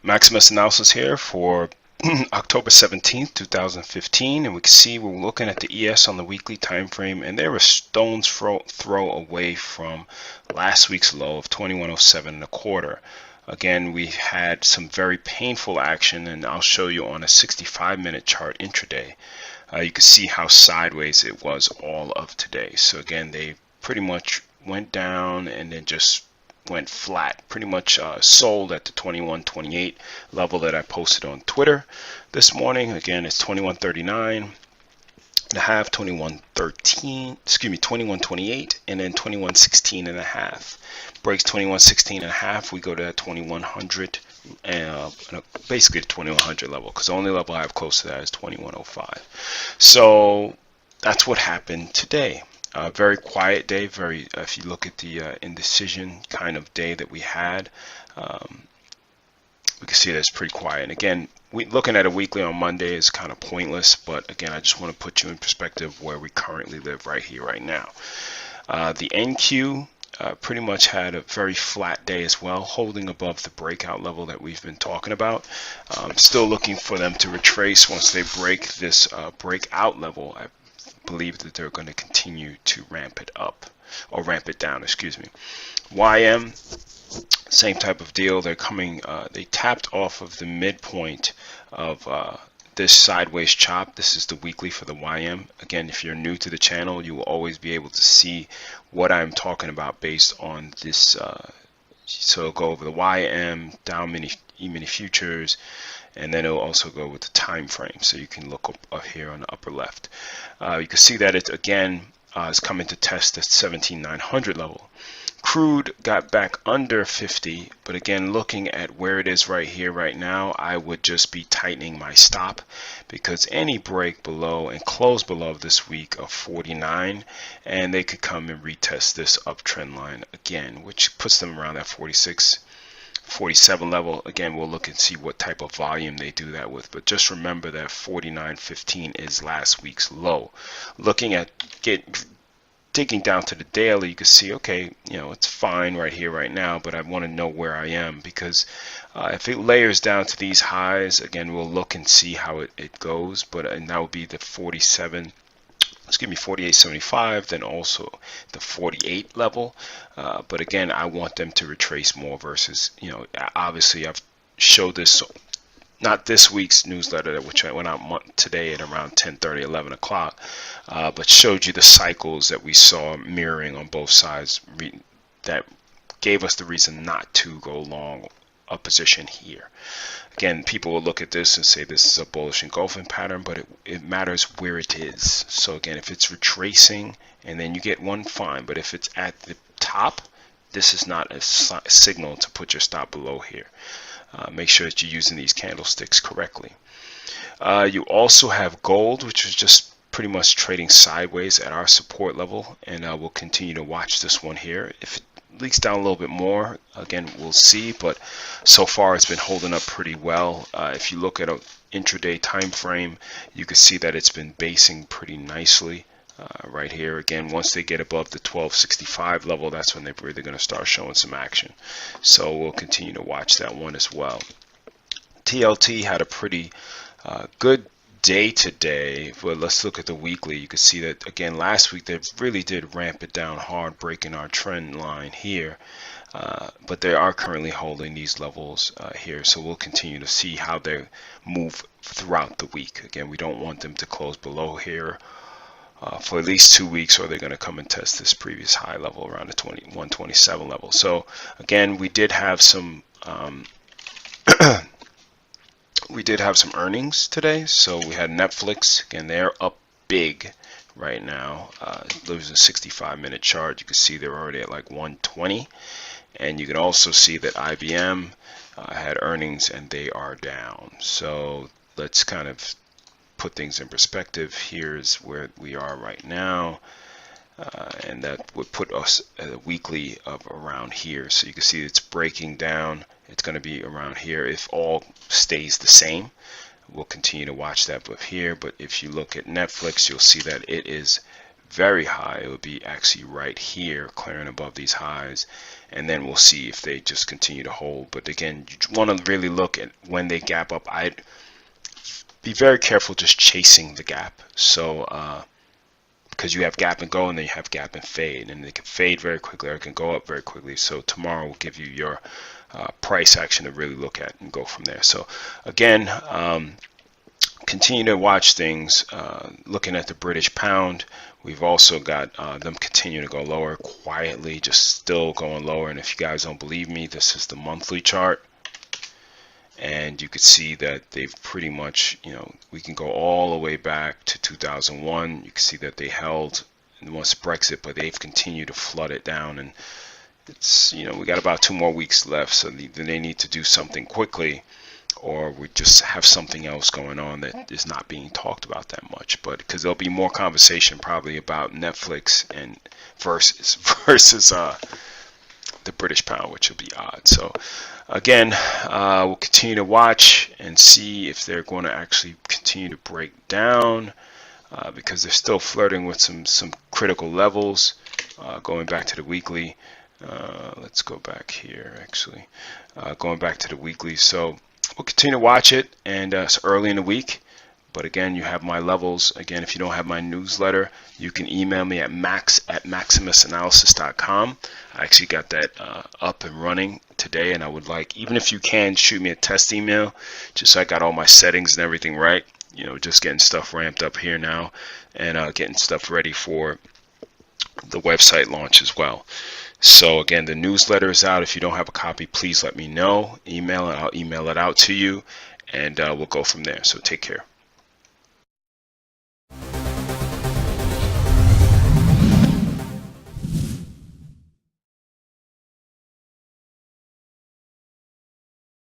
Maximus Analysis here for October 17th, 2015, and we can see we're looking at the ES on the weekly time frame, and they're a stone's throw away from last week's low of 2107.25. Again, we had some very painful action, and I'll show you on a 65-minute chart intraday. You can see how sideways it was all of today. So again, they pretty much went down and then just went flat, pretty much sold at the 21.28 level that I posted on Twitter this morning. Again, it's 21.39 and a half, 21.13, excuse me, 21.28, and then 21.16 and a half. Breaks 21.16 and a half, we go to that 2100, basically the 2100 level, because the only level I have close to that is 2105. So that's what happened today. Very quiet day. If you look at the indecision kind of day that we had, we can see that it's pretty quiet. And again, looking at a weekly on Monday is kind of pointless, but again, I just want to put you in perspective where we currently live right here, right now. The NQ pretty much had a very flat day as well, holding above the breakout level that we've been talking about. Still looking for them to retrace once they break this breakout level. I believe that they're going to continue to ramp it up, or ramp it down, excuse me. YM, same type of deal. They're coming, they tapped off of the midpoint of this sideways chop. This is the weekly for the YM. Again, if you're new to the channel, you will always be able to see what I'm talking about based on this. So I'll go over the YM, down E-mini futures, and then it'll also go with the time frame. So you can look up here on the upper left. You can see that it again is coming to test the 17,900 level. Crude got back under 50, but again, looking at where it is right here, right now, I would just be tightening my stop, because any break below and close below this week of 49, and they could come and retest this uptrend line again, which puts them around that 46, 47 level. Again, we'll look and see what type of volume they do that with, but just remember that 49.15 is last week's low. Looking at digging down to the daily, you can see, okay, you know, it's fine right here, right now, but I want to know where I am, because if it layers down to these highs, again, we'll look and see how it goes, and that would be the 48.75, then also the 48 level. But again, I want them to retrace more versus, you know, obviously I've showed this, not this week's newsletter, which I went out today at around 10:30, 11 o'clock, but showed you the cycles that we saw mirroring on both sides that gave us the reason not to go long a position here. Again, people will look at this and say this is a bullish engulfing pattern, but it matters where it is. So again, if it's retracing and then you get one, fine, but if it's at the top, this is not a signal to put your stop below here. Make sure that you're using these candlesticks correctly. You also have gold, which is just pretty much trading sideways at our support level, and we'll continue to watch this one here. If it leaks down a little bit more, again, we'll see, but so far it's been holding up pretty well. If you look at an intraday time frame, you can see that it's been basing pretty nicely. Right here, again, once they get above the 1265 level, that's when they're really going to start showing some action. So we'll continue to watch that one as well. TLT had a pretty good day today, but let's look at the weekly. You can see that again last week they really did ramp it down hard, breaking our trend line here, but they are currently holding these levels here, so we'll continue to see how they move throughout the week. Again, we don't want them to close below here for at least 2 weeks, or they're going to come and test this previous high level around the 127 level. So again, we did have some earnings today. So we had Netflix. Again, they're up big right now. There's a 65-minute chart. You can see they're already at like 120, and you can also see that IBM had earnings and they are down. So let's kind of put things in perspective. Here's where we are right now, and that would put us at a weekly of around here. So you can see it's breaking down. It's going to be around here if all stays the same. We'll continue to watch that here, but if you look at Netflix, you'll see that it is very high, it would be actually right here, clearing above these highs, and then we'll see if they just continue to hold. But again, you want to really look at when they gap up. I'd be very careful just chasing the gap. So because you have gap and go, and then you have gap and fade, and they can fade very quickly or it can go up very quickly. So tomorrow will give you your price action to really look at and go from there. So again, continue to watch things. Looking at the British pound, we've also got them continue to go lower quietly, just still going lower. And if you guys don't believe me, this is the monthly chart, and you could see that they've pretty much, we can go all the way back to 2001. You can see that they held once Brexit, but they've continued to flood it down, and it's, we got about 2 more weeks left, so they need to do something quickly, or we just have something else going on that is not being talked about that much. But because there'll be more conversation probably about Netflix and versus the British pound, which will be odd. So again, we'll continue to watch and see if they're going to actually continue to break down, because they're still flirting with some critical levels. Going back to the weekly, let's go back here actually, going back to the weekly. So we'll continue to watch it, and it's early in the week. But again, you have my levels. Again, if you don't have my newsletter, you can email me at max@maximusanalysis.com. I actually got that up and running today, and I would like, even if you can, shoot me a test email, just so I got all my settings and everything right. Just getting stuff ramped up here now, and getting stuff ready for the website launch as well. So again, the newsletter is out. If you don't have a copy, please let me know. Email it. I'll email it out to you, and we'll go from there. So take care.